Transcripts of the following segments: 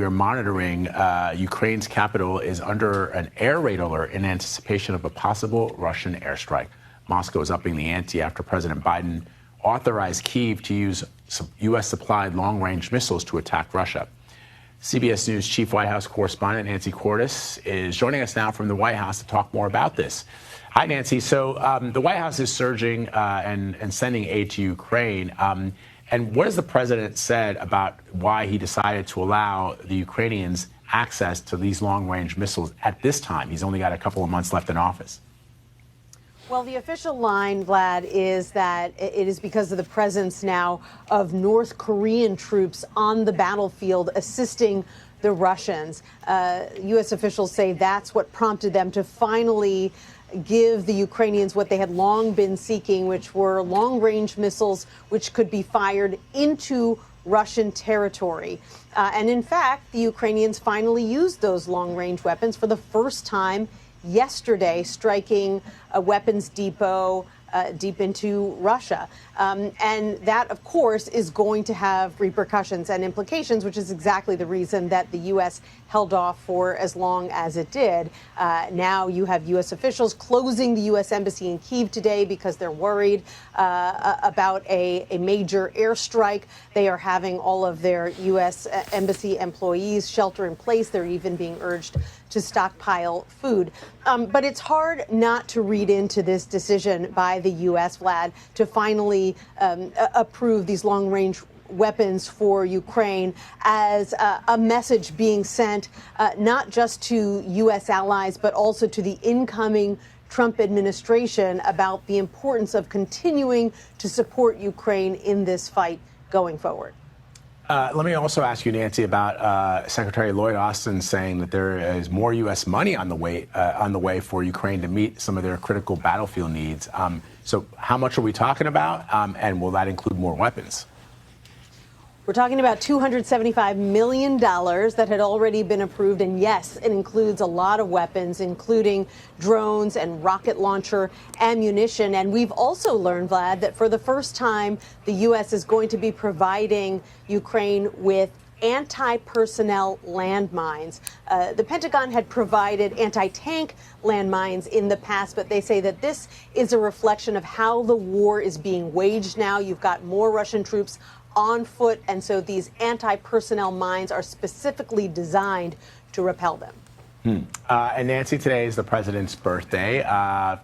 we're monitoring. Ukraine's capital is under an air raid alert in anticipation of a possible Russian airstrike. Moscow is upping the ante after President Biden authorized Kyiv to use U.S.-supplied long-range missiles to attack Russia. CBS News chief White House correspondent Nancy Cordes is joining us now from the White House to talk more about this. Hi, Nancy. So the White House is surging and sending aid to Ukraine. And what has the president said about why he decided to allow the Ukrainians access to these long-range missiles at this time? He's only got a couple of months left in office. Well, the official line, Vlad, is that it is because of the presence now of North Korean troops on the battlefield assisting the Russians. U.S. officials say that's what prompted them to finally give the Ukrainians what they had long been seeking, which were long-range missiles which could be fired into Russian territory. And in fact, the Ukrainians finally used those long-range weapons for the first time yesterday, striking a weapons depot deep into Russia. And that, of course, is going to have repercussions and implications, which is exactly the reason that the U.S. held off for as long as it did. Now you have U.S. officials closing the U.S. embassy in Kyiv today because they're worried about a major airstrike. They are having all of their U.S. embassy employees shelter in place. They're even being urged to stockpile food. But it's hard not to read into this decision by the U.S., Vlad, to finally approve these long-range weapons for Ukraine as a message being sent not just to U.S. allies, but also to the incoming Trump administration about the importance of continuing to support Ukraine in this fight going forward. Let me also ask you, Nancy, about Secretary Lloyd Austin saying that there is more U.S. money on the way for Ukraine to meet some of their critical battlefield needs. So how much are we talking about? And will that include more weapons? We're talking about $275 million that had already been approved. And yes, it includes a lot of weapons, including drones and rocket launcher ammunition. And we've also learned, Vlad, that for the first time, the U.S. is going to be providing Ukraine with anti-personnel landmines. The Pentagon had provided anti-tank landmines in the past, but they say that this is a reflection of how the war is being waged now. You've got more Russian troops on foot, and so these anti-personnel mines are specifically designed to repel them. And Nancy, today is the president's birthday.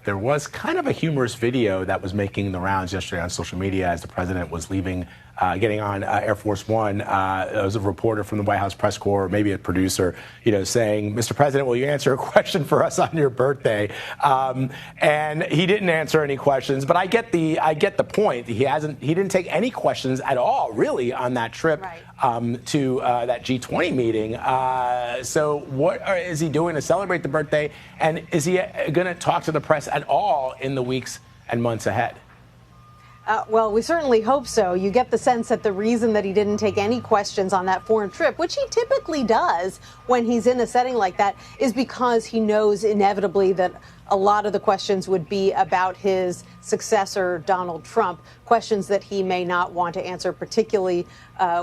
There was kind of a humorous video that was making the rounds yesterday on social media as the president was leaving, getting on Air Force One. There was a reporter from the White House press corps, maybe a producer, saying, "Mr. President, will you answer a question for us on your birthday?" And he didn't answer any questions. But I get the point. He didn't take any questions at all, really, on that trip to that G20 meeting. So what is he doing to celebrate the birthday? And is he going to talk to the press at all in the weeks and months ahead? Well, we certainly hope so. You get the sense that the reason that he didn't take any questions on that foreign trip, which he typically does when he's in a setting like that, is because he knows inevitably that a lot of the questions would be about his successor, Donald Trump, questions that he may not want to answer, particularly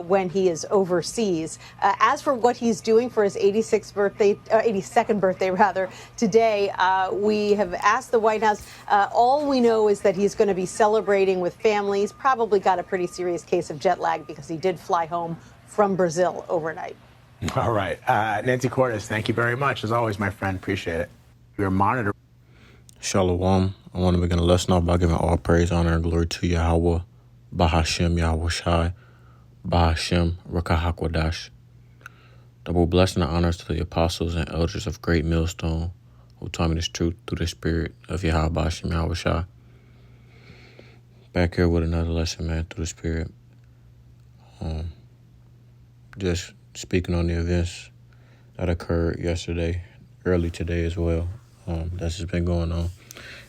when he is overseas. As for what he's doing for his 82nd birthday, today, we have asked the White House. All we know is that he's going to be celebrating with family. He's probably got a pretty serious case of jet lag because he did fly home from Brazil overnight. All right. Nancy Cordes, thank you very much. As always, my friend, appreciate it. We're monitoring. Shalom. I want to begin a lesson off by giving all praise, honor, and glory to Yahweh, Bahashem, Yahweh Shai, Bahashem, Rakahakwadash. Double blessing and honors to the apostles and elders of Great Millstone who taught me this truth through the spirit of Yahweh Bahashem, Yahweh Shai. Back here with another lesson, man, through the spirit. Just speaking on the events that occurred yesterday, early today as well. That's just been going on.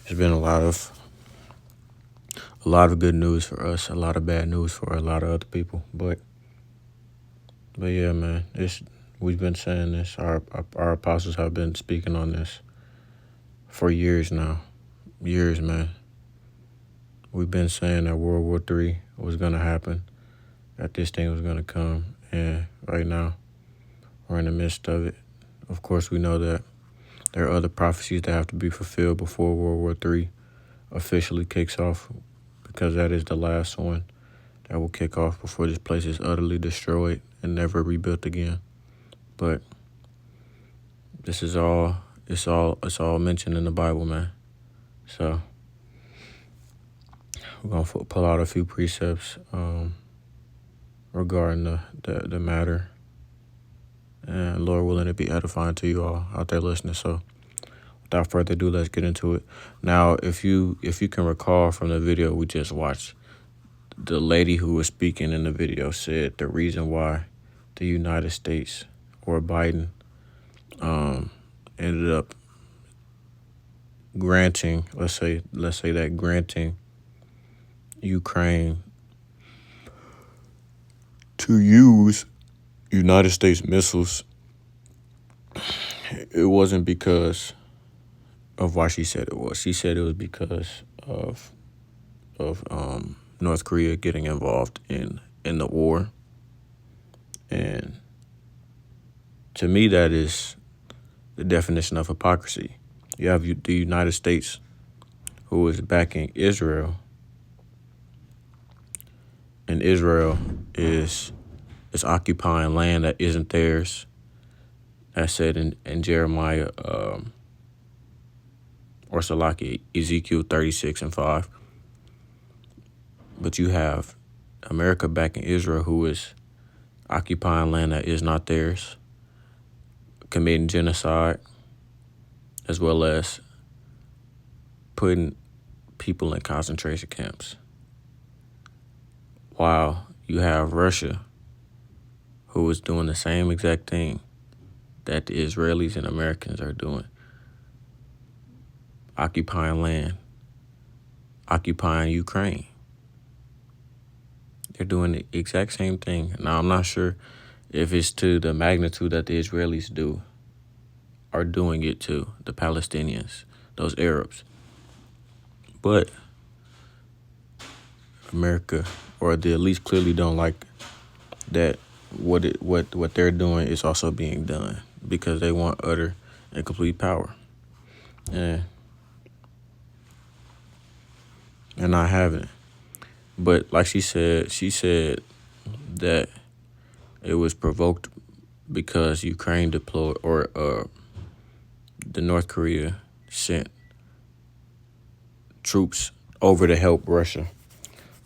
There's been a lot of good news for us, a lot of bad news for a lot of other people. But yeah, man, we've been saying this. Our apostles have been speaking on this for years now. Years, man. We've been saying that World War III was going to happen, that this thing was going to come. And right now, We're in the midst of it. Of course, we know that there are other prophecies that have to be fulfilled before World War III officially kicks off, because that is the last one that will kick off before this place is utterly destroyed and never rebuilt again. But this is all, it's all mentioned in the Bible, man. So we're going to pull out a few precepts regarding the matter. And Lord willing, it be edifying to you all out there listening. So without further ado, let's get into it. Now, if you can recall from the video we just watched, the lady who was speaking in the video said the reason why the United States or Biden ended up granting, let's say that granting Ukraine to use United States missiles, it wasn't because of why she said it was. She said it was because of North Korea getting involved in the war. And to me, that is the definition of hypocrisy. You have the United States, who is backing Israel, and Israel is occupying land that isn't theirs. That's said in Jeremiah, or Salaki, Ezekiel 36:5. But you have America backing Israel, who is occupying land that is not theirs, committing genocide, as well as putting people in concentration camps. While you have Russia, who is doing the same exact thing that the Israelis and Americans are doing, occupying land, occupying Ukraine. They're doing the exact same thing. Now, I'm not sure if it's to the magnitude that the Israelis are doing it to the Palestinians, those Arabs. But America, or the elites, clearly don't like that what they're doing is also being done, because they want utter and complete power. And they're not having it. But like she said that it was provoked because Ukraine deployed, or the North Korea sent troops over to help Russia.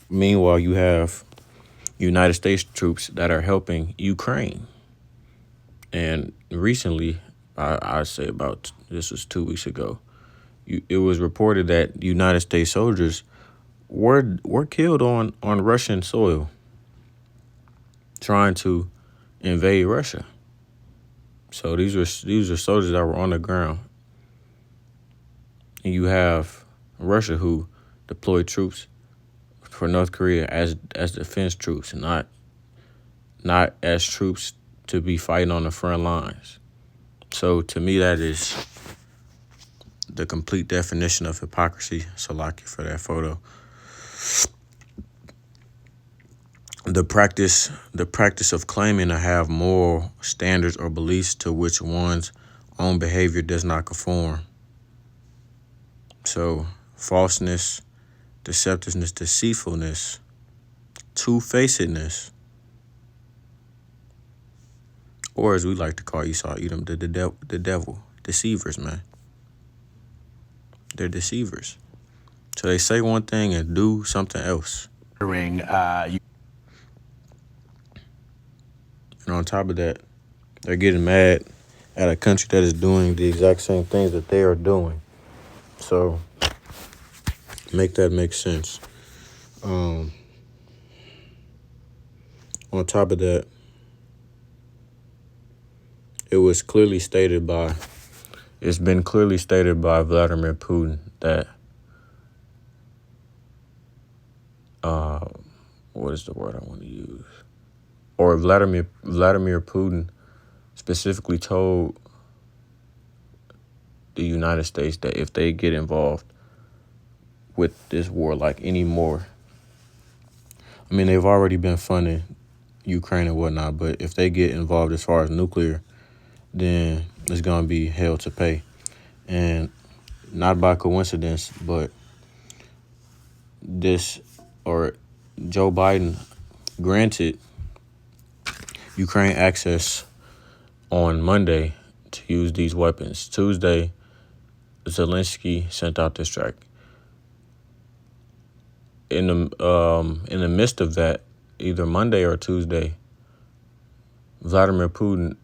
Meanwhile, you have United States troops that are helping Ukraine. And recently, I say about, this was 2 weeks ago, it was reported that United States soldiers were killed on Russian soil trying to invade Russia. So these are soldiers that were on the ground. And you have Russia, who deployed troops for North Korea as defense troops, not as troops to be fighting on the front lines. So to me, that is the complete definition of hypocrisy. So lucky for that photo. The practice of claiming to have moral standards or beliefs to which one's own behavior does not conform. So falseness, deceptiveness, deceitfulness, two-facedness, or as we like to call Esau, Edom, the devil, deceivers, man. They're deceivers. So they say one thing and do something else. And on top of that, they're getting mad at a country that is doing the exact same things that they are doing. So make that make sense. On top of that, it's been clearly stated by Vladimir Putin that, what is the word I want to use? Or Vladimir Putin specifically told the United States that if they get involved with this war like anymore, I mean, they've already been funding Ukraine and whatnot, but if they get involved as far as nuclear then it's gonna be hell to pay. And not by coincidence, but this or Joe Biden granted Ukraine access on Monday to use these weapons. Tuesday, Zelensky sent out this strike. In the midst of that, either Monday or Tuesday, Vladimir Putin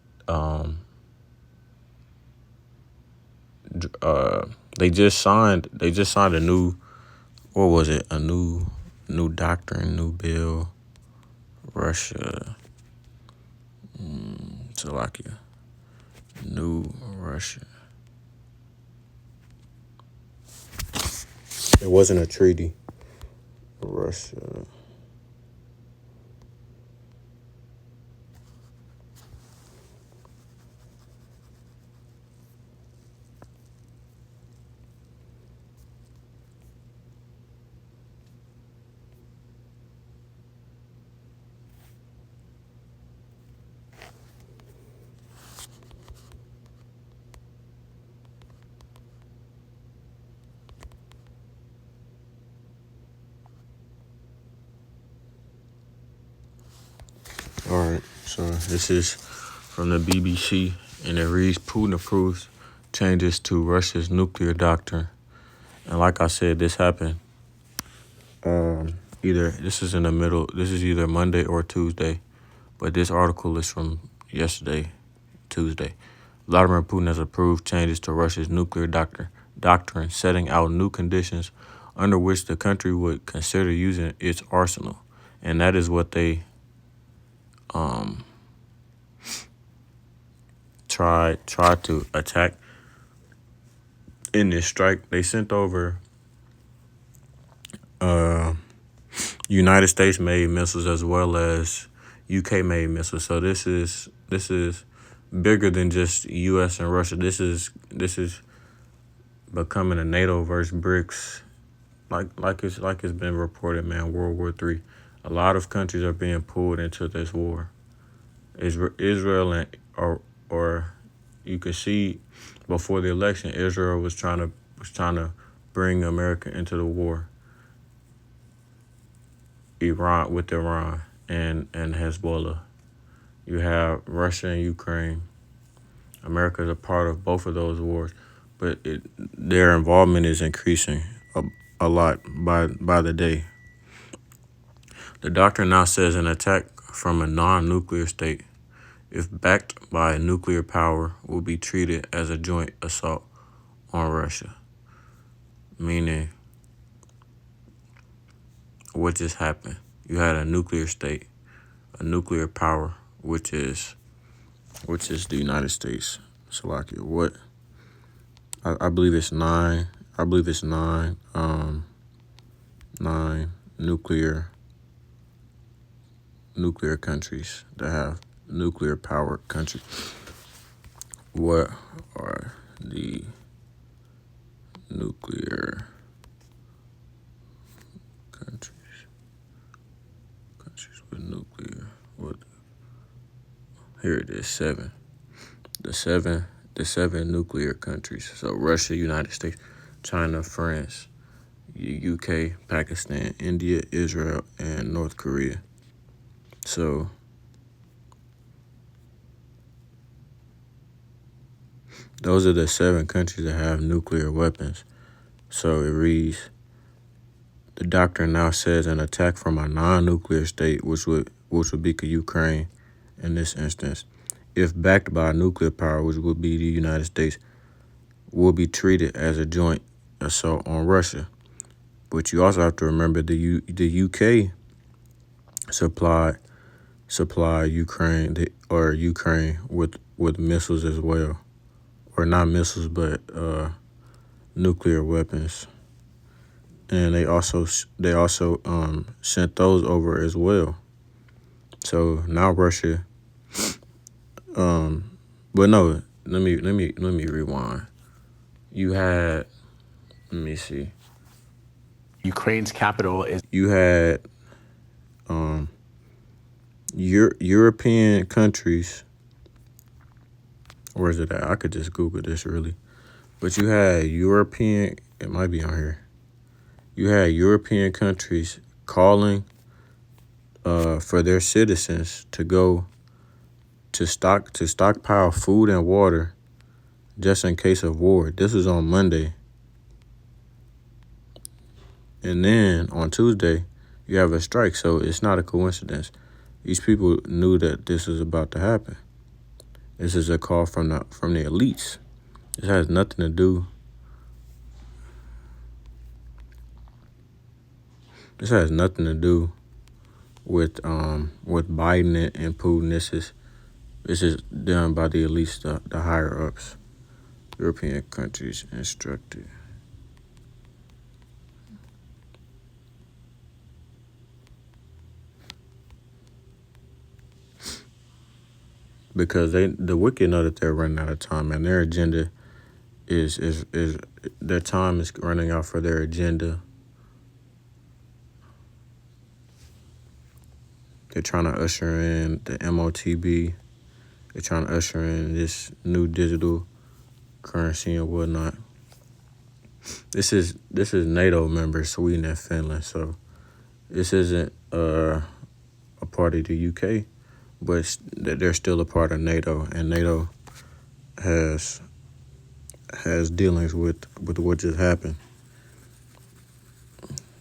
they just signed a new, what was it, a new doctrine, new bill, Russia, Slovakia, new Russia. It wasn't a treaty. Russia. All right, so this is from the BBC, and it reads, Putin approves changes to Russia's nuclear doctrine. And like I said, this happened this is either Monday or Tuesday, but this article is from yesterday, Tuesday. Vladimir Putin has approved changes to Russia's nuclear doctrine, setting out new conditions under which the country would consider using its arsenal. And that is what they tried to attack in this strike. They sent over United States made missiles as well as UK made missiles. So this is bigger than just US and Russia. This is becoming a NATO versus BRICS, like it's been reported, man. World War III. A lot of countries are being pulled into this war. Israel and or you could see before the election, Israel was trying to bring America into the war. Iran and Hezbollah. You have Russia and Ukraine. America is a part of both of those wars, but their involvement is increasing a lot by the day. The doctrine now says an attack from a non-nuclear state, if backed by a nuclear power, will be treated as a joint assault on Russia. Meaning, what just happened? You had a nuclear state, a nuclear power, which is the United States. Slovakia. What? I believe it's nine. I believe it's nine. Nine nuclear countries that have nuclear powered countries. What are the nuclear countries? Countries with nuclear. What? Here it is. 7. The seven nuclear countries. So Russia, United States, China, France, UK, Pakistan, India, Israel, and North Korea. So those are the 7 countries that have nuclear weapons. So it reads, the doctrine now says an attack from a non-nuclear state, which would be Ukraine in this instance, if backed by a nuclear power, which would be the United States, will be treated as a joint assault on Russia. But you also have to remember the UK supply Ukraine with missiles as well, or not missiles, but nuclear weapons, and they also sent those over as well. So now Russia, but no, let me rewind. You had, let me see. Ukraine's capital is. You had European countries Where's it at? I could just Google this really. But you had European, it might be on here. You had European countries calling for their citizens to go to stockpile food and water just in case of war. This was on Monday. And then on Tuesday, you have a strike, so it's not a coincidence. These people knew that this was about to happen. This is a call from the elites. This has nothing to do. This has nothing to do with Biden and Putin. This is done by the elites, the higher ups. European countries instructed. Because the wicked know that they're running out of time, and their agenda is their time is running out for their agenda. They're trying to usher in the MOTB. They're trying to usher in this new digital currency and whatnot. This is NATO members, Sweden and Finland. So this isn't a part of the UK, but they're still a part of NATO, and NATO has dealings with what just happened.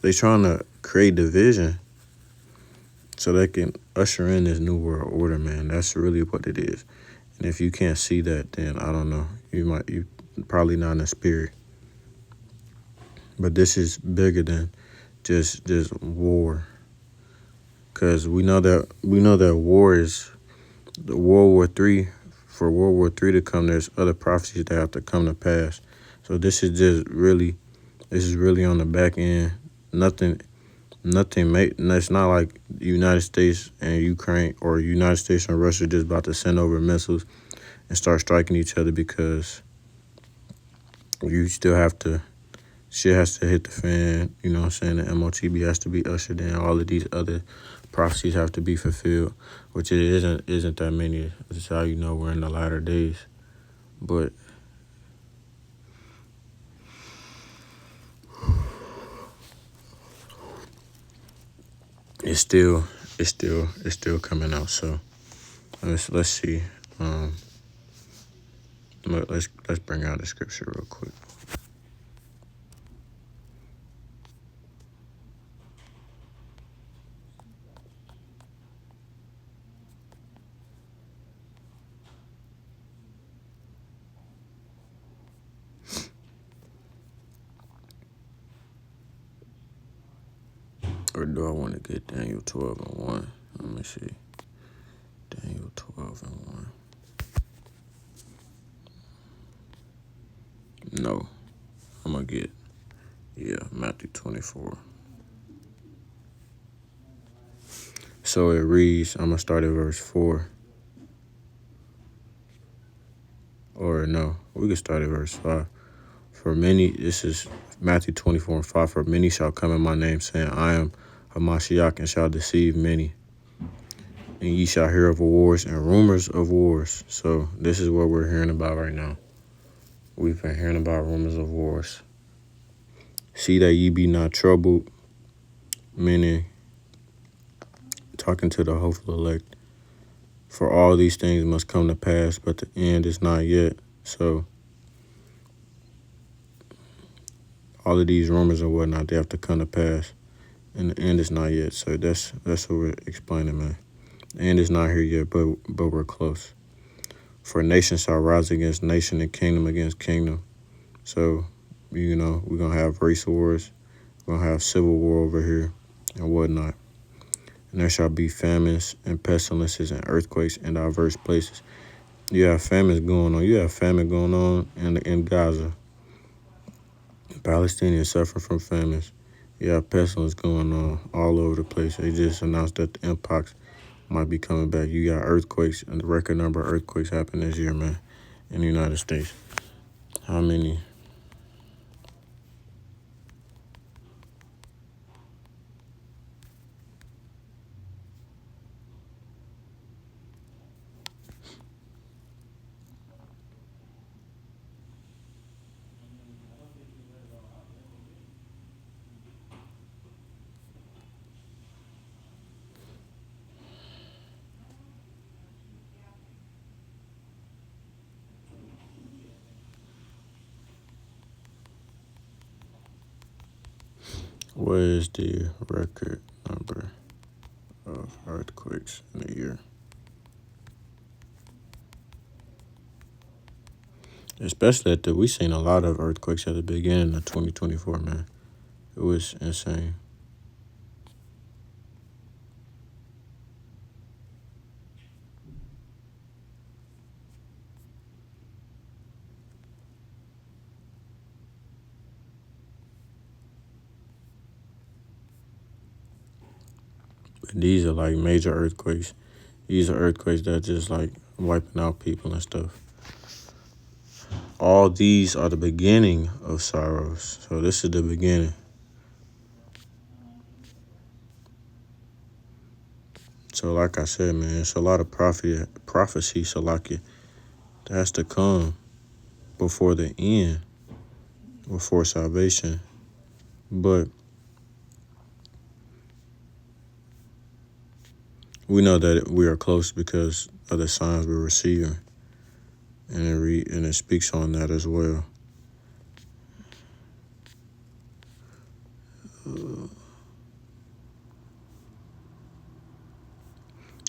They're trying to create division so they can usher in this new world order, man. That's really what it is. And if you can't see that, then I don't know. You probably not in the spirit. But this is bigger than just war. Because we know that war is the World War III. For World War III to come, there's other prophecies that have to come to pass. So this is really on the back end. Nothing. It's not like the United States and Ukraine or United States and Russia just about to send over missiles and start striking each other, because you still have to. Shit has to hit the fan. You know what I'm saying? The MOTB has to be ushered in. All of these other prophecies have to be fulfilled, which it isn't that many. That's how you know we're in the latter days. But it's still coming out. So let's see. Let's bring out the scripture real quick. Or do I want to get Daniel 12:1? Let me see. Daniel 12:1. No. I'm going to get, Matthew 24. So it reads, I'm going to start at verse 4. Or no, we can start at verse 5. For many, this is Matthew 24:5. For many shall come in my name, saying, I am Hamashiach, and shall deceive many. And ye shall hear of wars and rumors of wars. So this is what we're hearing about right now. We've been hearing about rumors of wars. See that ye be not troubled, meaning talking to the hopeful elect. For all these things must come to pass, but the end is not yet. So all of these rumors and whatnot, they have to come to pass, and the end is not yet. So that's what we're explaining, man. The end is not here yet, but we're close. For nation shall rise against nation and kingdom against kingdom. So, we're going to have race wars. We're going to have civil war over here and whatnot. And there shall be famines and pestilences and earthquakes in diverse places. You have famines going on. You have famine going on in Gaza. Palestinians suffer from famines. You have pestilence going on all over the place. They just announced that the mpox might be coming back. You got earthquakes, and the record number of earthquakes happened this year, man, in the United States. How many? What is the record number of earthquakes in a year? Especially we seen a lot of earthquakes at the beginning of 2024, man. It was insane. But these are like major earthquakes. These are earthquakes that just like wiping out people and stuff. All these are the beginning of sorrows. So this is the beginning. So like I said, man, it's a lot of prophecy, Salaki, that has to come before the end, before salvation. But we know that we are close because of the signs we're receiving. And it speaks on that as well.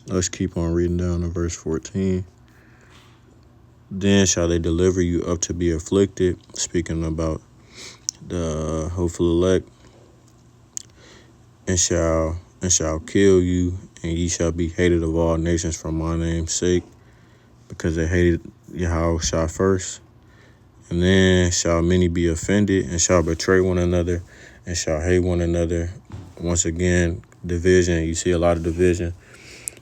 Let's keep on reading down to verse 14. Then shall they deliver you up to be afflicted, speaking about the hopeful elect, and shall kill you, and ye shall be hated of all nations for my name's sake, because they hated Yahushua first. And then shall many be offended, and shall betray one another, and shall hate one another. Once again, division. You see a lot of division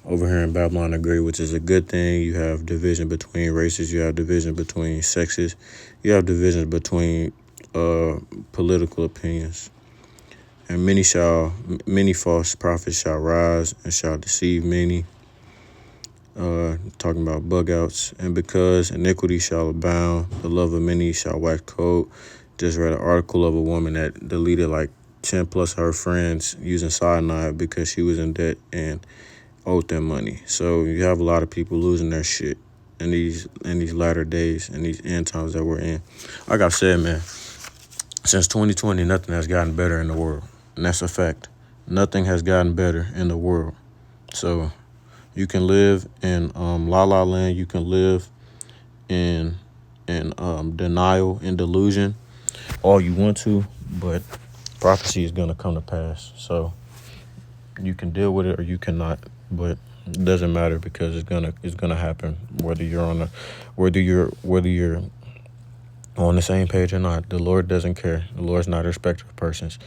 over here in Babylon the Great, which is a good thing. You have division between races. You have division between sexes. You have division between political opinions. And many false prophets shall rise and shall deceive many. Talking about bug outs. And because iniquity shall abound, the love of many shall wax cold. Just read an article of a woman that deleted like 10 plus her friends using cyanide because she was in debt and owed them money. So you have a lot of people losing their shit in these latter days, in these end times that we're in. Like I said, man, since 2020, nothing has gotten better in the world. And that's a fact. Nothing has gotten better in the world. So you can live in La La Land. You can live in denial and delusion all you want to, but prophecy is going to come to pass. So you can deal with it or you cannot, but it doesn't matter because it's gonna happen whether you're on the same page or not. The Lord doesn't care. The Lord's not a respecter of persons.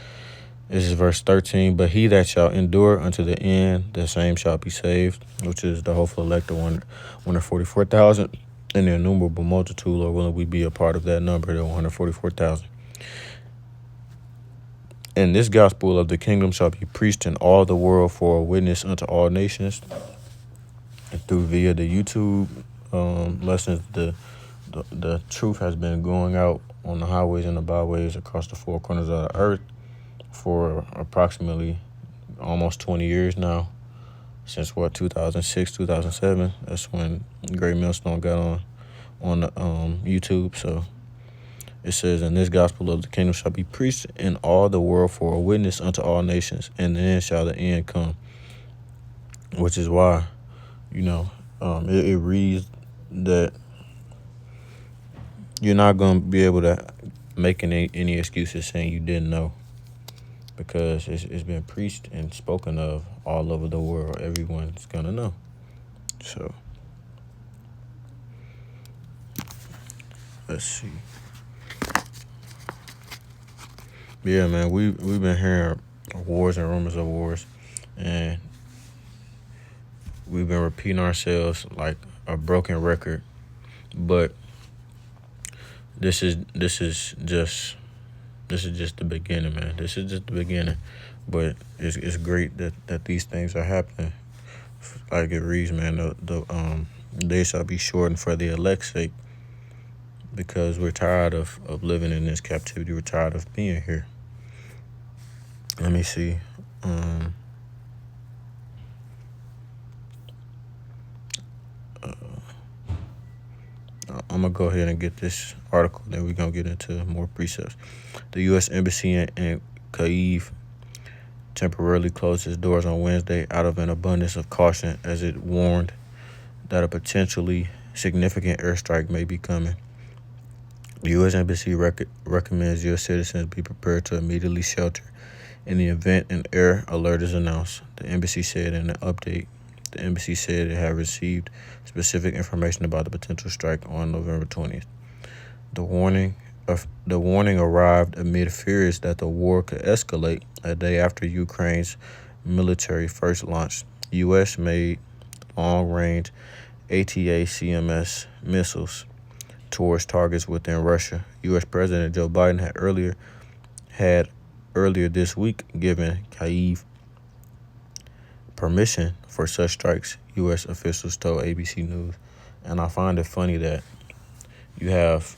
This is verse 13. But he that shall endure unto the end, the same shall be saved, which is the hopeful elect, the 144,000, and the innumerable multitude. Lord willing, we be a part of that number, the 144,000. And this gospel of the kingdom shall be preached in all the world for a witness unto all nations. And through via the YouTube lessons, the truth has been going out on the highways and the byways across the four corners of the earth for approximately almost 20 years now. Since 2006, 2007. That's when Great Millstone got on the YouTube. So it says, and this gospel of the kingdom shall be preached in all the world for a witness unto all nations, and then shall the end come. Which is why, it reads that you're not going to be able to make any excuses saying you didn't know, because it's been preached and spoken of all over the world. Everyone's going to know. So let's see. Yeah, man, we've been hearing wars and rumors of wars, and we've been repeating ourselves like a broken record. But this is just the beginning, man. This is just the beginning. But it's great that these things are happening. Like it reads, man, the days shall be shortened for the elect's sake, because we're tired of living in this captivity. We're tired of being here. Let me see. I'm going to go ahead and get this article, then we're going to get into more precepts. The U.S. Embassy in Kyiv temporarily closed its doors on Wednesday out of an abundance of caution as it warned that a potentially significant airstrike may be coming. The U.S. Embassy recommends U.S. citizens be prepared to immediately shelter in the event an air alert is announced. The embassy said in an update. The embassy said it had received specific information about the potential strike on November 20th. The warning arrived amid fears that the war could escalate a day after Ukraine's military first launched U.S.-made long-range ATACMS missiles towards targets within Russia. U.S. President Joe Biden had earlier this week given Kyiv permission for such strikes, U.S. officials told ABC News. And I find it funny that if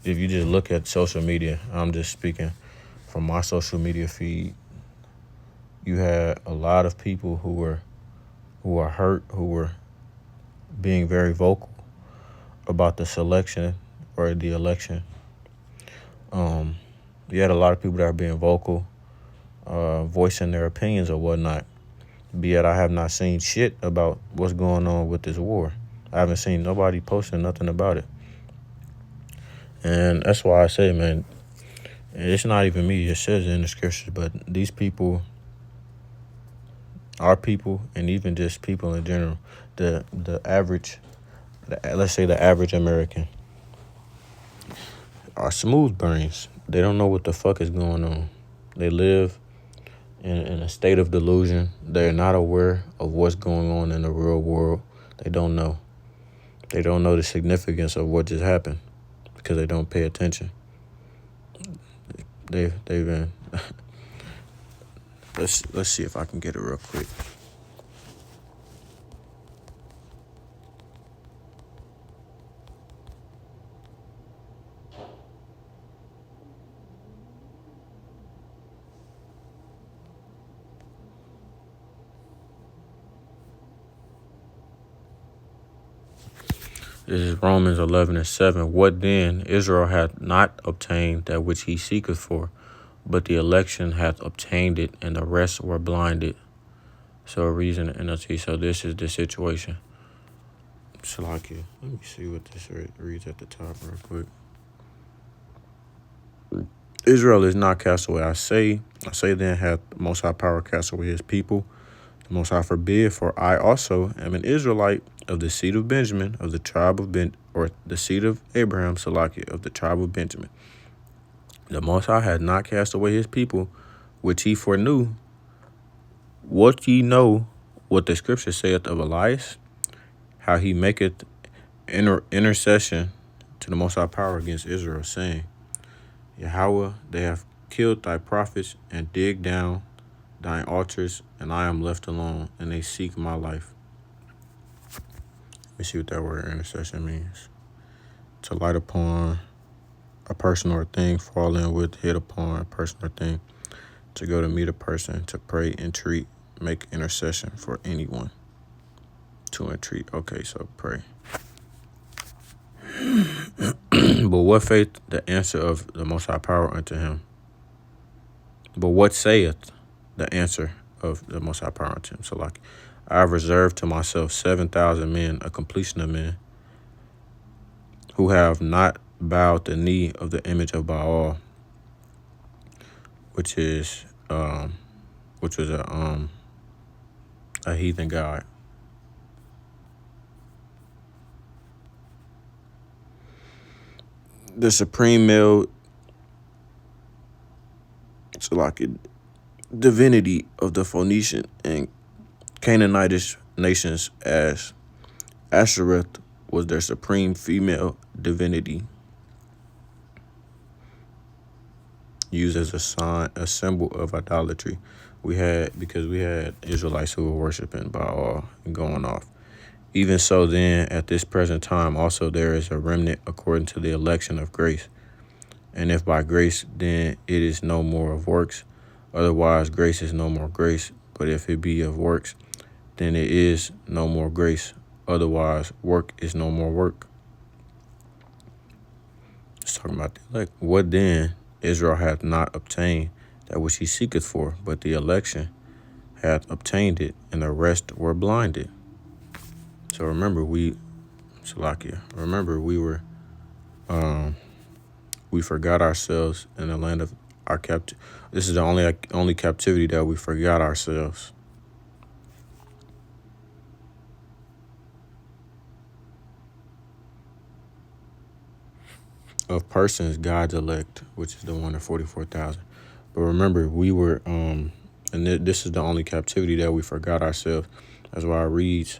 you just look at social media, I'm just speaking from my social media feed, you had a lot of people who were hurt, who were being very vocal about the selection or the election. You had a lot of people that are being vocal, voicing their opinions or whatnot. Yet I have not seen shit about what's going on with this war. I haven't seen nobody posting nothing about it. And that's why I say, man, it's not even me. It says it in the scriptures, but these people, our people, and even just people in general, the average, let's say the average American, are smooth brains. They don't know what the fuck is going on. They live in a state of delusion. They're not aware of what's going on in the real world. They don't know. They don't know the significance of what just happened because they don't pay attention. They've been. Let's see if I can get it real quick. This is Romans 11:7. What then? Israel hath not obtained that which he seeketh for, but the election hath obtained it, and the rest were blinded. So a reason NLT. So this is the situation. Salakia. Let me see what this reads at the top real quick. Israel is not cast away. I say then hath the Most High power cast away his people. The Most High forbid, for I also am an Israelite of the seed of Benjamin, of the tribe of or the seed of Abraham, Salakia, of the tribe of Benjamin. The Most High had not cast away his people, which he foreknew. What ye know what the scripture saith of Elias, how he maketh intercession to the Most High power against Israel, saying, Yahweh, they have killed thy prophets and digged down thine altars, and I am left alone, and they seek my life. Let me see what that word intercession means. To light upon a person or a thing, fall in with, hit upon a person or thing. To go to meet a person, to pray, entreat, make intercession for anyone. To entreat. Okay, so pray. But what faith the answer of the Most High power unto him? But what saith the answer of the Most High power unto him? So like, I have reserved to myself 7,000 men, a completion of men, who have not bowed the knee of the image of Baal, which was a heathen god. The supreme male, so like a divinity of the Phoenician and Canaanitish nations, as Ashereth was their supreme female divinity, used as a sign, a symbol of idolatry. Because we had Israelites who were worshiping Baal and going off. Even so then, at this present time, also there is a remnant according to the election of grace. And if by grace, then it is no more of works. Otherwise, grace is no more grace. But if it be of works, then it is no more grace. Otherwise, work is no more work. It's talking about the elect. What then? Israel hath not obtained that which he seeketh for, but the election hath obtained it, and the rest were blinded. So remember, we forgot ourselves in the land of our captive. This is the only captivity that we forgot ourselves. Of persons, God's elect, which is the one of 44,000. But remember, we were, and this is the only captivity that we forgot ourselves. That's why it reads,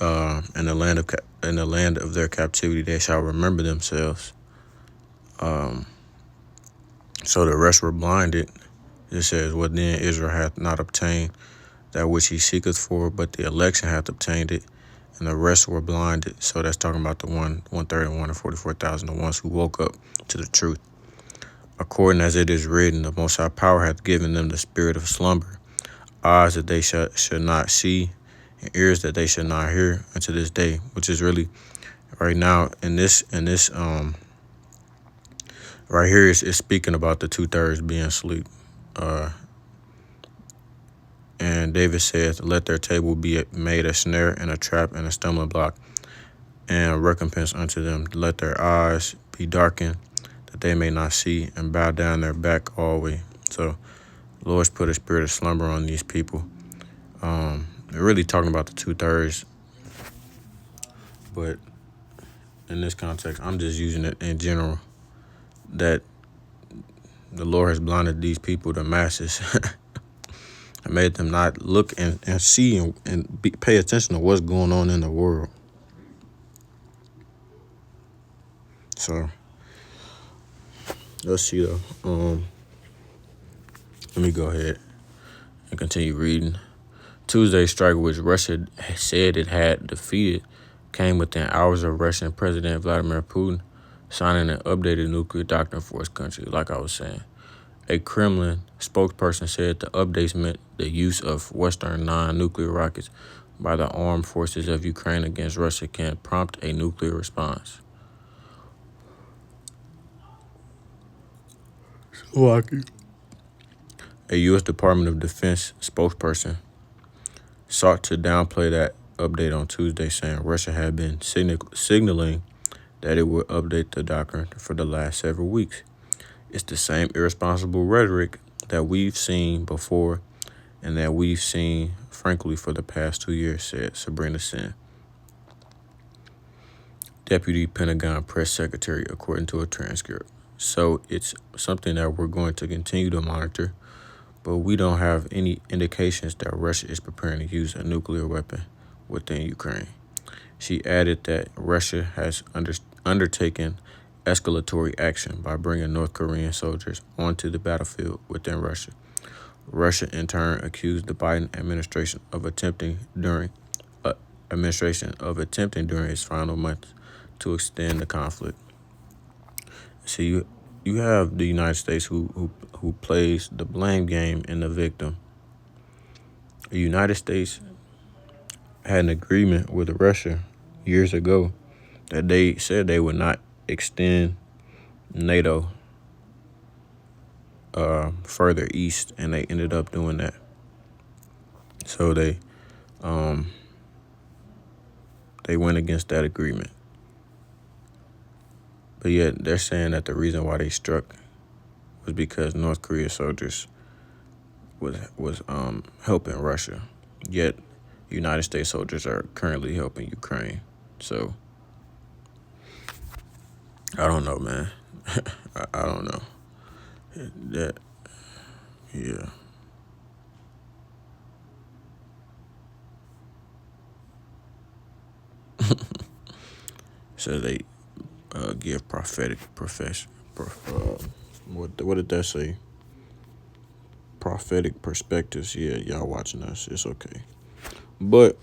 in the land of their captivity, they shall remember themselves. So the rest were blinded. It says, what then Israel hath not obtained that which he seeketh for, but the election hath obtained it, and the rest were blinded. So that's talking about the one third and 144,000, the ones who woke up to the truth. According as it is written, the Most High Power hath given them the spirit of slumber, eyes that they should not see, and ears that they should not hear unto this day. Which is really right now in this right here is speaking about the 2/3 being asleep. And David saith, let their table be made a snare and a trap and a stumbling block, and recompense unto them. Let their eyes be darkened, that they may not see, and bow down their back always. So the Lord's put a spirit of slumber on these people. They're really talking about the 2/3, but in this context, I'm just using it in general, that the Lord has blinded these people, the masses, and made them not look and see and pay attention to what's going on in the world. So let's see though. Let me go ahead and continue reading. Tuesday's strike, which Russia said it had defeated, came within hours of Russian President Vladimir Putin signing an updated nuclear doctrine for his country. Like I was saying, a Kremlin spokesperson said the updates meant the use of Western non-nuclear rockets by the armed forces of Ukraine against Russia can prompt a nuclear response. A U.S. Department of Defense spokesperson sought to downplay that update on Tuesday, saying Russia had been signaling that it would update the doctrine for the last several weeks. It's the same irresponsible rhetoric that we've seen before and that we've seen, frankly, for the past 2 years, said Sabrina Sin, Deputy Pentagon Press Secretary, according to a transcript. So it's something that we're going to continue to monitor, but we don't have any indications that Russia is preparing to use a nuclear weapon within Ukraine. She added that Russia has undertaken escalatory action by bringing North Korean soldiers onto the battlefield within Russia. Russia, in turn, accused the Biden administration of attempting during its final months to extend the conflict. So you have the United States who plays the blame game and the victim. The United States had an agreement with Russia years ago that they said they would not extend NATO further east, and they ended up doing that. So they went against that agreement. But yet they're saying that the reason why they struck was because North Korea soldiers was helping Russia. Yet United States soldiers are currently helping Ukraine. So I don't know, man. I don't know. Yeah. So they give prophetic profession. What did that say? Prophetic perspectives. Yeah, y'all watching us. It's okay. But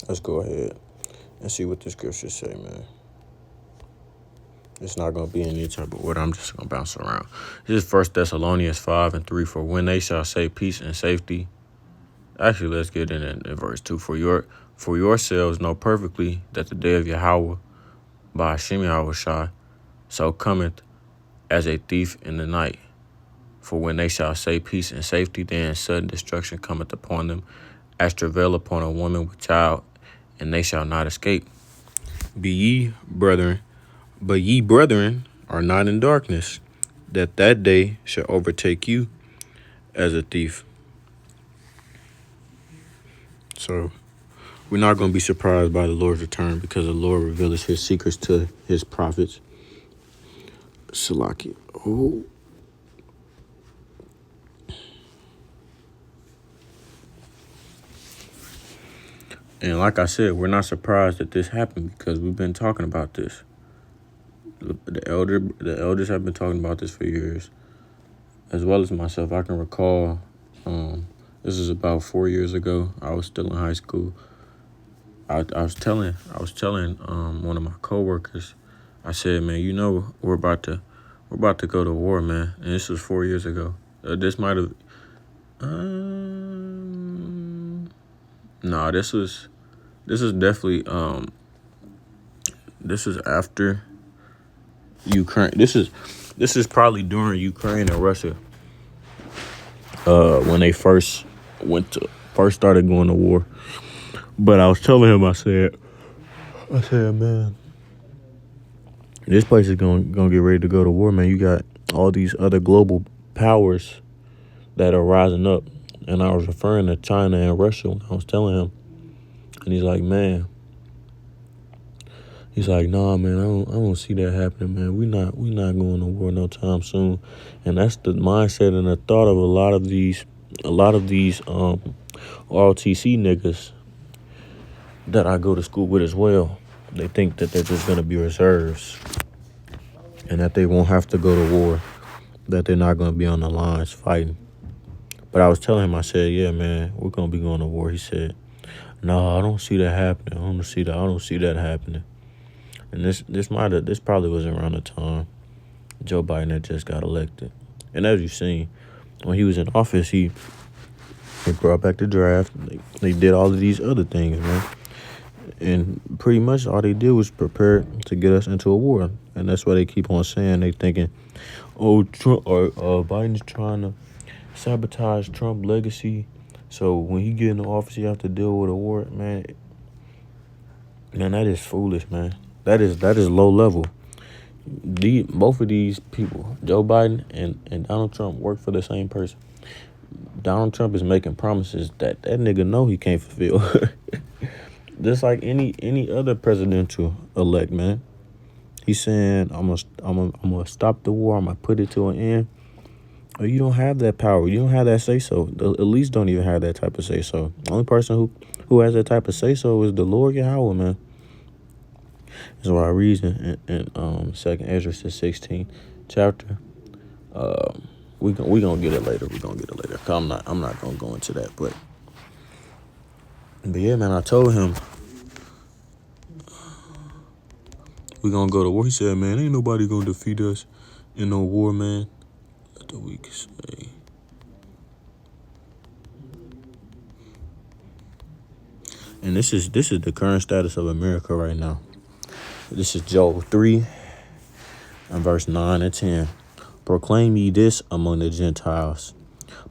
let's go ahead and see what the scriptures say, man. It's not going to be any type of order. I'm just going to bounce around. This is 1 Thessalonians 5:3. For when they shall say peace and safety. Actually, let's get in verse 2. For yourselves know perfectly that the day of Yahweh, by Hashem Yahweh Shai, so cometh as a thief in the night. For when they shall say peace and safety, then sudden destruction cometh upon them, as travail upon a woman with child, and they shall not escape. But ye brethren are not in darkness, that day shall overtake you as a thief. So we're not going to be surprised by the Lord's return, because the Lord reveals his secrets to his prophets. Salaki. Oh. And like I said, we're not surprised that this happened, because we've been talking about this. The elders have been talking about this for years, as well as myself. I can recall, this is about 4 years ago. I was still in high school. I was telling one of my coworkers, I said, man, you know, we're about to go to war, man. And this was 4 years ago. This might have, no, this is definitely, this is after Ukraine. This is probably during Ukraine and Russia, when they first started going to war. But I was telling him, I said, man, this place is gonna get ready to go to war, man. You got all these other global powers that are rising up. And I was referring to China and Russia when I was telling him. And he's like, nah, man, I don't see that happening, man. We not going to war no time soon. And that's the mindset and the thought of a lot of these ROTC niggas that I go to school with as well. They think that they're just gonna be reserves, and that they won't have to go to war, that they're not gonna be on the lines fighting. But I was telling him, I said, yeah, man, we're gonna be going to war. He said, no, I don't see that happening. I don't see that happening. And this probably was around the time Joe Biden had just got elected. And as you've seen, when he was in office, he brought back the draft. They did all of these other things, man. And pretty much all they did was prepare to get us into a war. And that's why they keep on saying, they thinking, oh, Trump or Biden's trying to sabotage Trump's legacy. So when he get into office, he have to deal with a war. Man, that is foolish, man. That is low level. Both of these people, Joe Biden and Donald Trump, work for the same person. Donald Trump is making promises that nigga know he can't fulfill. Just like any other presidential elect, man. He's saying, I'm gonna stop the war. I'm gonna put it to an end. Or you don't have that power. You don't have that say so. The elites don't even have that type of say so. The only person who has that type of say so is the Lord Yahweh, man. That's why I read in 2nd Ezra 16 chapter. We gonna get it later. I'm not gonna go into that, but yeah, man. I told him we gonna go to war. He said, man, ain't nobody gonna defeat us in no war, man. Let the weak say. And this is the current status of America right now. This is Joel 3 and verse 9 and 10. Proclaim ye this among the Gentiles.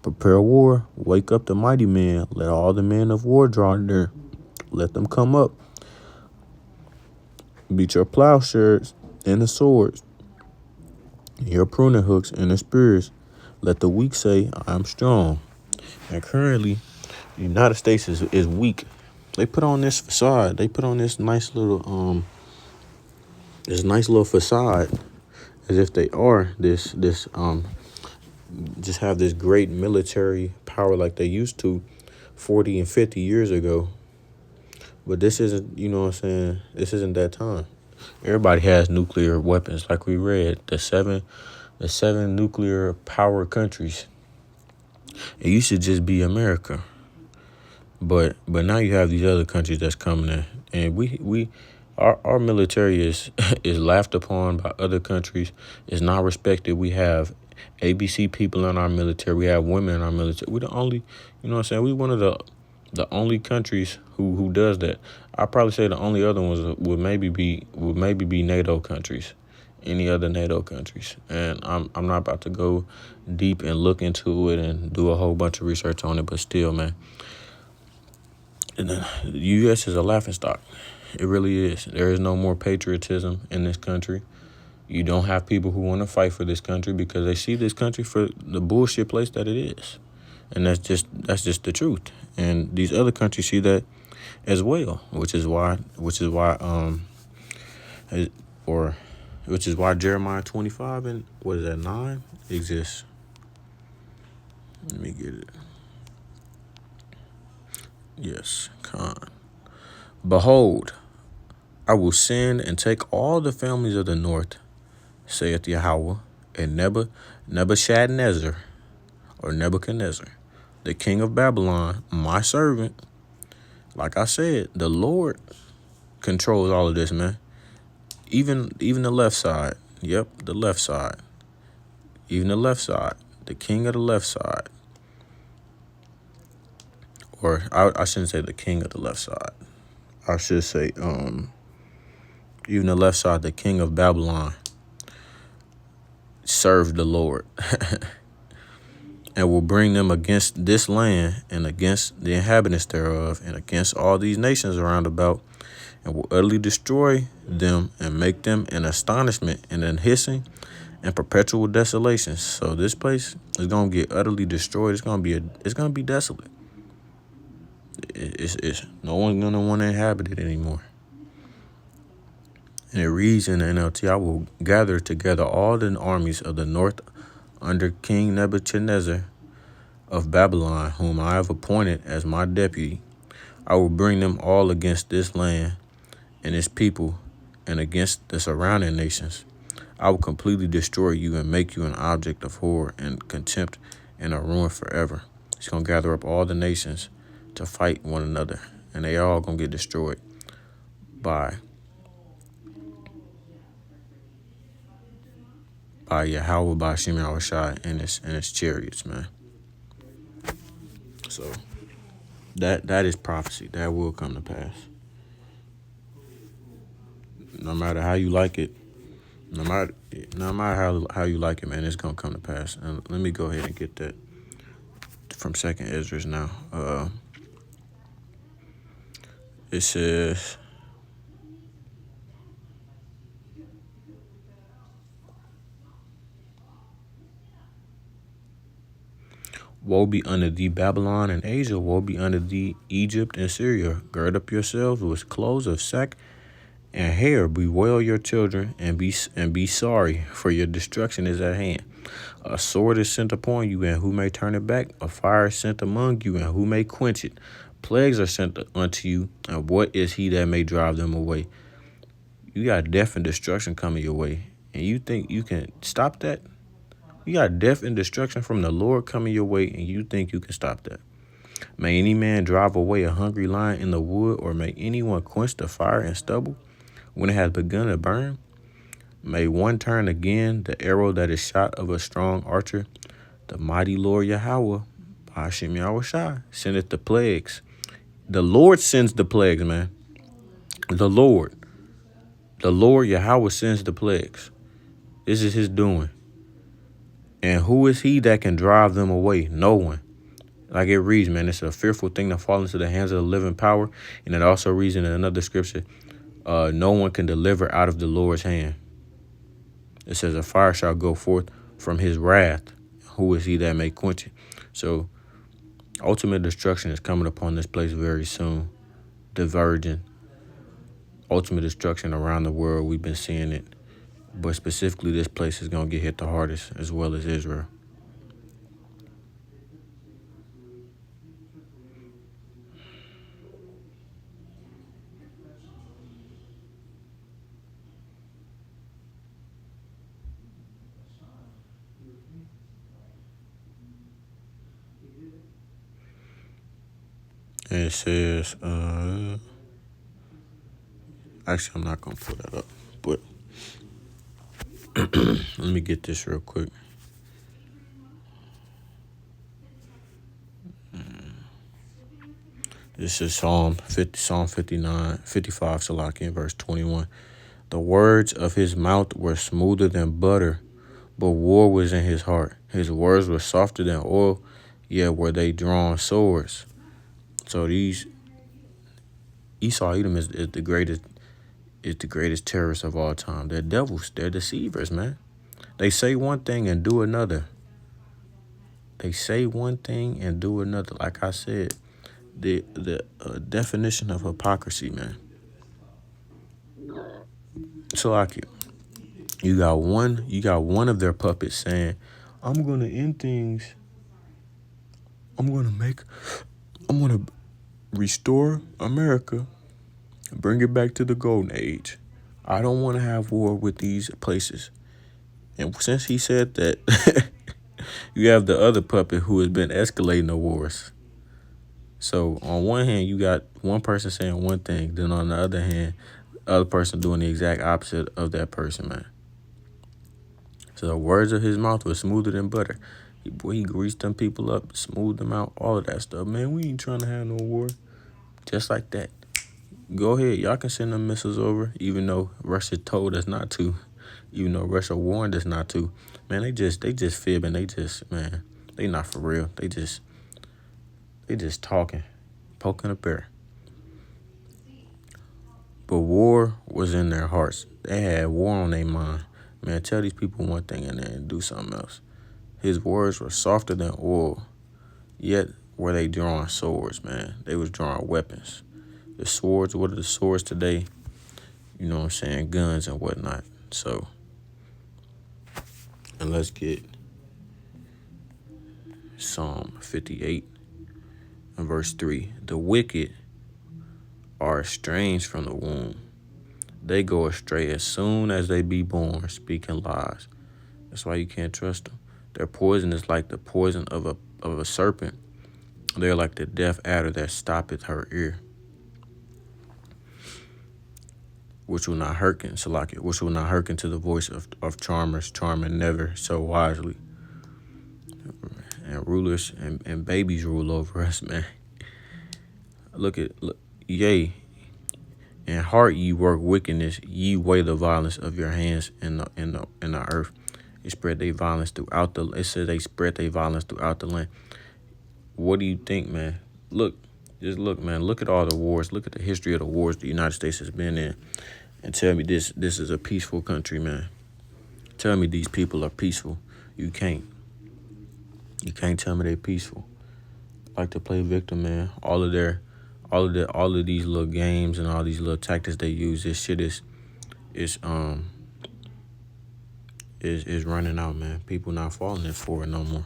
Prepare war. Wake up the mighty men. Let all the men of war draw near. Let them come up. Beat your plowshares and the swords, your pruning hooks and the spears. Let the weak say, I am strong. And currently, the United States is weak. They put on this facade. They put on this nice little facade, as if they are this just have this great military power like they used to 40 and 50 years ago. But this isn't, you know what I'm saying? This isn't that time. Everybody has nuclear weapons, like we read. The seven nuclear power countries. It used to just be America. But now you have these other countries that's coming in, and our military is laughed upon by other countries. It's not respected. We have ABC people in our military. We have women in our military. We're the only, you know what I'm saying? We're one of the only countries who does that. I'd probably say the only other ones would maybe be NATO countries, any other NATO countries. And I'm not about to go deep and look into it and do a whole bunch of research on it, but still, man, the U.S. is a laughingstock. It really is. There is no more patriotism in this country. You don't have people who want to fight for this country because they see this country for the bullshit place that it is. And that's just the truth. And these other countries see that as well, which is why Jeremiah 25 and what is that 9 exists. Let me get it. Yes, Khan. Behold, I will send and take all the families of the north, saith Yahweh, and Nebuchadnezzar, or Nebuchadnezzar, the king of Babylon, my servant. Like I said, the Lord controls all of this, man. Even the left side. Yep, the left side. Even the left side. The king of the left side. Or I shouldn't say the king of the left side. I should say even the left side, the king of Babylon, served the Lord. And will bring them against this land and against the inhabitants thereof and against all these nations around about, and will utterly destroy them and make them an astonishment and an hissing and perpetual desolation. So this place is gonna get utterly destroyed. It's gonna be desolate. It's no one's gonna want to inhabit it anymore. And it reads in the NLT, I will gather together all the armies of the north under King Nebuchadnezzar of Babylon, whom I have appointed as my deputy. I will bring them all against this land and its people and against the surrounding nations. I will completely destroy you and make you an object of horror and contempt and a ruin forever. He's going to gather up all the nations to fight one another, and they all going to get destroyed by Yahweh, by Hashem Yahushai and its chariots, man. So that is prophecy. That will come to pass. No matter how you like it, no matter how you like it, man, it's gonna come to pass. And let me go ahead and get that from Second Ezra now. It says, woe be unto thee, Babylon and Asia. Woe be unto thee, Egypt and Syria. Gird up yourselves with clothes of sack and hair. Bewail your children and be sorry, for your destruction is at hand. A sword is sent upon you, and who may turn it back? A fire is sent among you, and who may quench it? Plagues are sent unto you, and what is he that may drive them away? You got death and destruction coming your way, and you think you can stop that? You got death and destruction from the Lord coming your way, and you think you can stop that? May any man drive away a hungry lion in the wood, or may anyone quench the fire in stubble when it has begun to burn? May one turn again the arrow that is shot of a strong archer? The mighty Lord Yahweh, Hashem Yahushai, sendeth the plagues. The Lord sends the plagues, man. The Lord Yahweh sends the plagues. This is his doing. And who is he that can drive them away? No one. Like it reads, man, it's a fearful thing to fall into the hands of the living power. And it also reads in another scripture, no one can deliver out of the Lord's hand. It says a fire shall go forth from his wrath. Who is he that may quench it? So ultimate destruction is coming upon this place very soon. Diverging. Ultimate destruction around the world. We've been seeing it. But specifically, this place is going to get hit the hardest, as well as Israel. And it says, actually, I'm not going to pull that up, but let me get this real quick. This is Psalm 59, 55, Salaki, verse 21. The words of his mouth were smoother than butter, but war was in his heart. His words were softer than oil, yet were they drawn swords. So these Esau Edom is the greatest terrorist of all time. They're devils. They're deceivers, man. They say one thing and do another. They say one thing and do another. Like I said, the definition of hypocrisy, man. So like you got one of their puppets saying, "I'm gonna end things. I'm gonna restore America, bring it back to the golden age. I don't want to have war with these places." And since he said that, you have the other puppet who has been escalating the wars. So on one hand, you got one person saying one thing, then on the other hand, the other person doing the exact opposite of that person, man. So the words of his mouth were smoother than butter. He greased them people up, smoothed them out, all of that stuff. Man, we ain't trying to have no war. Just like that. Go ahead. Y'all can send them missiles over, even though Russia told us not to. Even though Russia warned us not to. Man, they just fibbing. They not for real. They just talking, poking a bear. But war was in their hearts. They had war on their mind. Man, tell these people one thing and then do something else. His words were softer than oil, yet were they drawing swords, man. They was drawing weapons. The swords, what are the swords today? You know what I'm saying? Guns and whatnot. So, and let's get Psalm 58 and verse 3. The wicked are estranged from the womb. They go astray as soon as they be born, speaking lies. That's why you can't trust them. Their poison is like the poison of a serpent. They're like the deaf adder that stoppeth her ear, which will not hearken to the voice of charmers, charming never so wisely. And rulers and babies rule over us, man. Look, yea, in heart ye work wickedness, ye weigh the violence of your hands in the earth. They spread their violence throughout the. It says they spread their violence throughout the land. What do you think, man? Just look, man. Look at all the wars. Look at the history of the wars the United States has been in, and tell me this is a peaceful country, man. Tell me these people are peaceful. You can't. You can't tell me they're peaceful. Like to play victim, man. All of these little games and all these little tactics they use. This shit is running out, man. People not falling for it no more.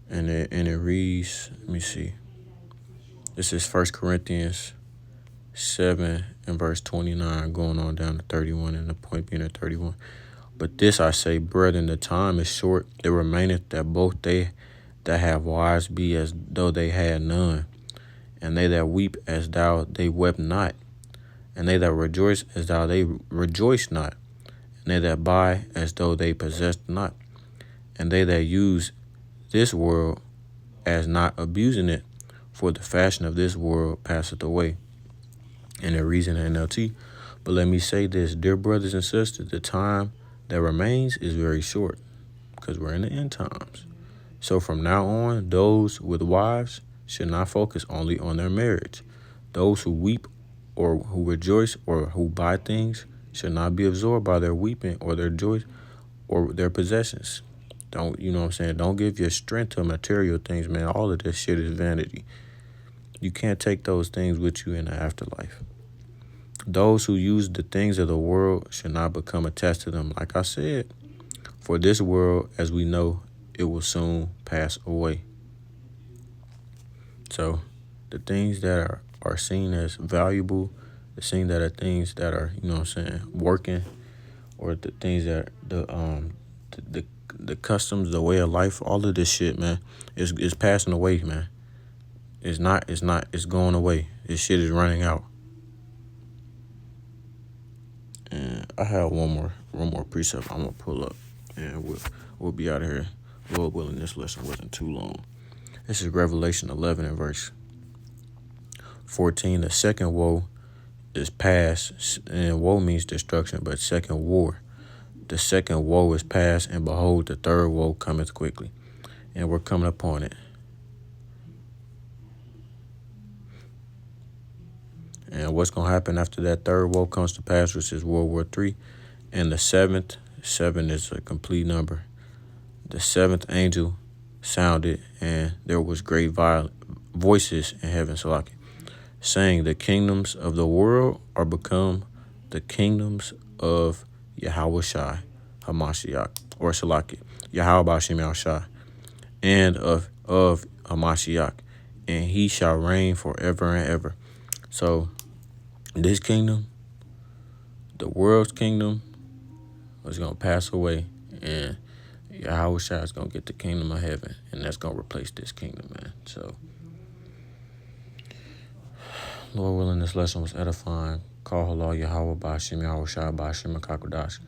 And it reads, let me see. This is 1 Corinthians 7 and verse 29 going on down to 31, and the point being at 31. But this I say, brethren, the time is short. It remaineth that both they that have wives be as though they had none, and they that weep as though they wept not, and they that rejoice as though they rejoiced not, and they that buy as though they possessed not, and they that use this world as not abusing it, for the fashion of this world passeth away. And the reason NLT. But let me say this, dear brothers and sisters, the time that remains is very short, because we're in the end times. So from now on, those with wives should not focus only on their marriage. Those who weep or who rejoice or who buy things should not be absorbed by their weeping or their joy or their possessions. Don't, you know what I'm saying? Don't give your strength to material things, man. All of this shit is vanity. You can't take those things with you in the afterlife. Those who use the things of the world should not become attached to them. Like I said, for this world, as we know, it will soon pass away. So the things that are seen as valuable, the things that are, you know what I'm saying, working, or the things that the customs, the way of life, all of this shit, man, is passing away, man. It's going away. This shit is running out. And I have one more precept I'm gonna pull up, and we'll be out of here. Lord willing, this lesson wasn't too long. This is Revelation 11 and verse 14. The second woe is past, and woe means destruction, but second war. The second woe is past, and behold, the third woe cometh quickly. And we're coming upon it. And what's going to happen after that third woe comes to pass, which is World War III. And the seventh, 7 is a complete number. The seventh angel sounded, and there was great voices in heaven, saying, the kingdoms of the world are become the kingdoms of Yahushua Hamashiach, or Salaki, Yahweh Bashim Yahushua, and of Hamashiach, and he shall reign forever and ever. So this kingdom, the world's kingdom, is going to pass away, and Yahushua is going to get the kingdom of heaven, and that's going to replace this kingdom, man. So, Lord willing, this lesson was edifying. Call halal Yahweh Bashim Yahushua Bashim Akakodash.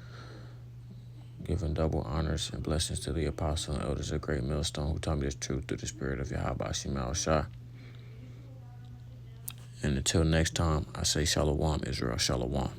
Giving double honors and blessings to the apostle and elders of Great Millstone who taught me this truth through the spirit of Yahweh Bashim Yahushua. And until next time, I say Shalom, Israel, Shalom.